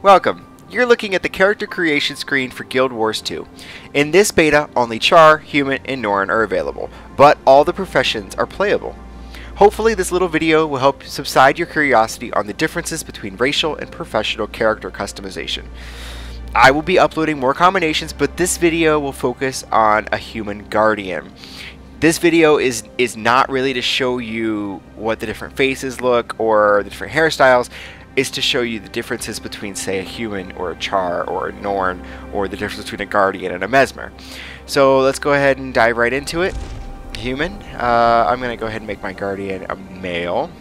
Welcome. You're looking at the character creation screen for Guild Wars 2. In this beta, only Charr, Human, and Norn are available, but all the professions are playable. Hopefully this little video will help subside your curiosity on the differences between racial and professional character customization. I will be uploading more combinations, but this video will focus on a human guardian. This video is not really to show you what the different faces look or the different hairstyles. Is to show you the differences between, say, a human or a Charr or a Norn, or the difference between a guardian and a mesmer. So let's go ahead and dive right into it. Human. I'm going to go ahead and make my guardian a male.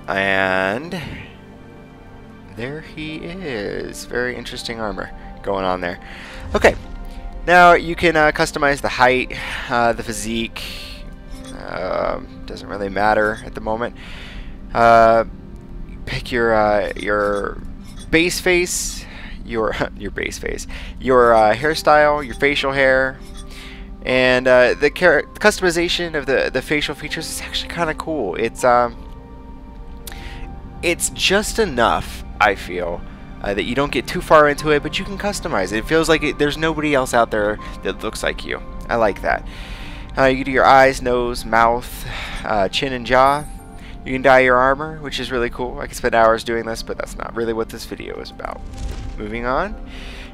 And there he is. Very interesting armor going on there. Okay. Now you can customize the height, the physique. Doesn't really matter at the moment. Pick your base face, your base face, your hairstyle, your facial hair, and the customization of the facial features is actually kind of cool. It's just enough, I feel, that you don't get too far into it, but you can customize it. It feels like there's nobody else out there that looks like you. I like that. You can do your eyes, nose, mouth, chin, and jaw. You can dye your armor, which is really cool. I could spend hours doing this, but that's not really what this video is about. Moving on.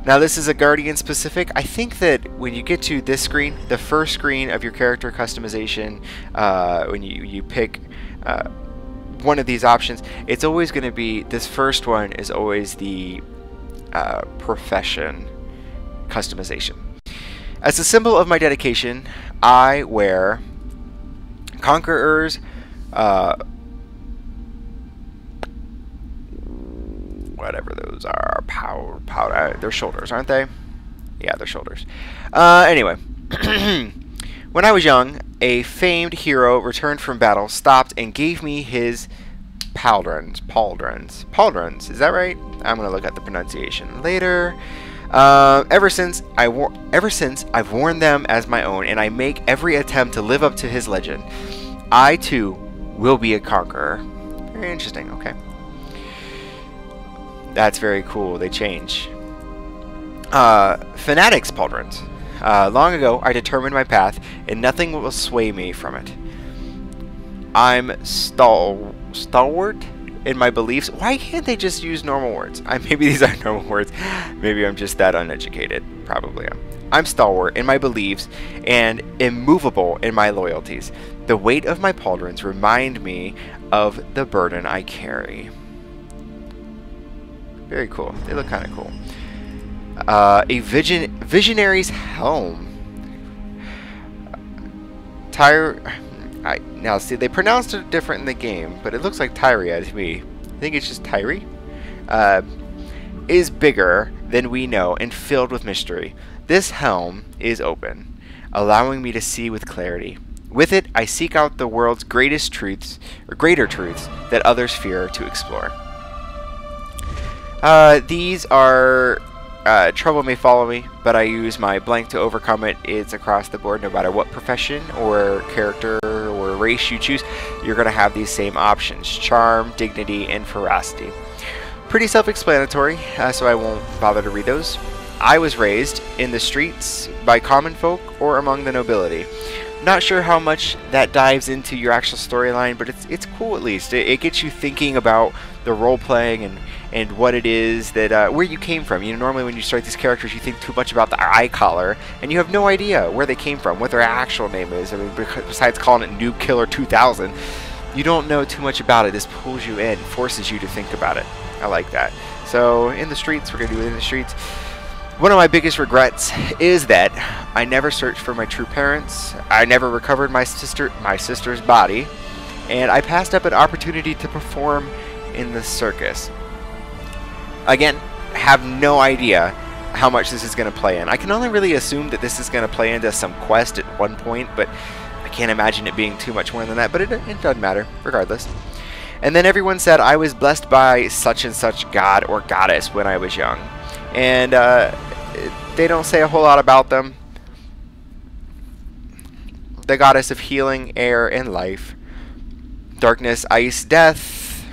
Now this is a Guardian specific. I think that when you get to this screen, the first screen of your character customization, when you pick one of these options, it's always going to be, this first one is always the profession customization. As a symbol of my dedication, I wear Conqueror's whatever those are, powder, they're shoulders, aren't they? Yeah, they're shoulders. Anyway, when I was young, a famed hero returned from battle, stopped, and gave me his pauldrons. Is that right? I'm gonna look at the pronunciation later. Ever since I've worn them as my own, and I make every attempt to live up to his legend. I too will be a conqueror. Very interesting. Okay. That's very cool. They change. Fanatic's pauldrons. Long ago, I determined my path, and nothing will sway me from it. I'm stalwart in my beliefs. Why can't they just use normal words? Maybe these aren't normal words. Maybe I'm just that uneducated. Probably am. I'm stalwart in my beliefs and immovable in my loyalties. The weight of my pauldrons remind me of the burden I carry. Very cool. They look kind of cool. A visionary's helm. Now see, they pronounced it different in the game, but it looks like Tyria to me. I think it's just Tyri. Is bigger than we know and filled with mystery. This helm is open, allowing me to see with clarity. With it, I seek out the world's greatest truths, or greater truths, that others fear to explore. These are, trouble may follow me, but I use my blank to overcome it. It's across the board, no matter what profession or character or race you choose, you're going to have these same options: charm, dignity, and ferocity. Pretty self-explanatory, so I won't bother to read those. I was raised in the streets by common folk or among the nobility. Not sure how much that dives into your actual storyline, but it's cool at least. It gets you thinking about the role-playing and what it is that where you came from. You know, normally when you start these characters, you think too much about the eye collar, and you have no idea where they came from, what their actual name is. I mean, besides calling it Noob Killer 2000, you don't know too much about it. This pulls you in, forces you to think about it. I like that. So in the streets, we're gonna do it in the streets. One of my biggest regrets is that I never searched for my true parents. I never recovered my sister's body, and I passed up an opportunity to perform in the circus. Again, have no idea how much this is going to play in. I can only really assume that this is going to play into some quest at one point, but I can't imagine it being too much more than that, but it doesn't matter, regardless. And then everyone said I was blessed by such and such god or goddess when I was young. And they don't say a whole lot about them. The goddess of healing, air, and life. Darkness, ice, death,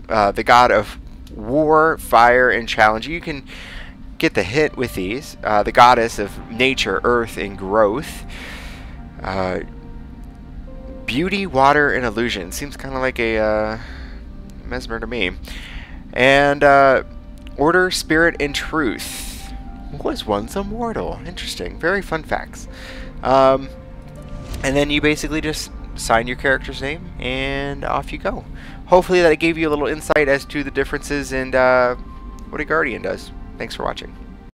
the god of war, fire, and challenge. You can get the hint with these. The goddess of nature, earth, and growth. Beauty, water, and illusion. Seems kind of like a mesmer to me. And order, spirit, and truth. Was once immortal. Interesting. Very fun facts. And then you basically just sign your character's name and off you go. Hopefully that gave you a little insight as to the differences and what a guardian does. Thanks for watching.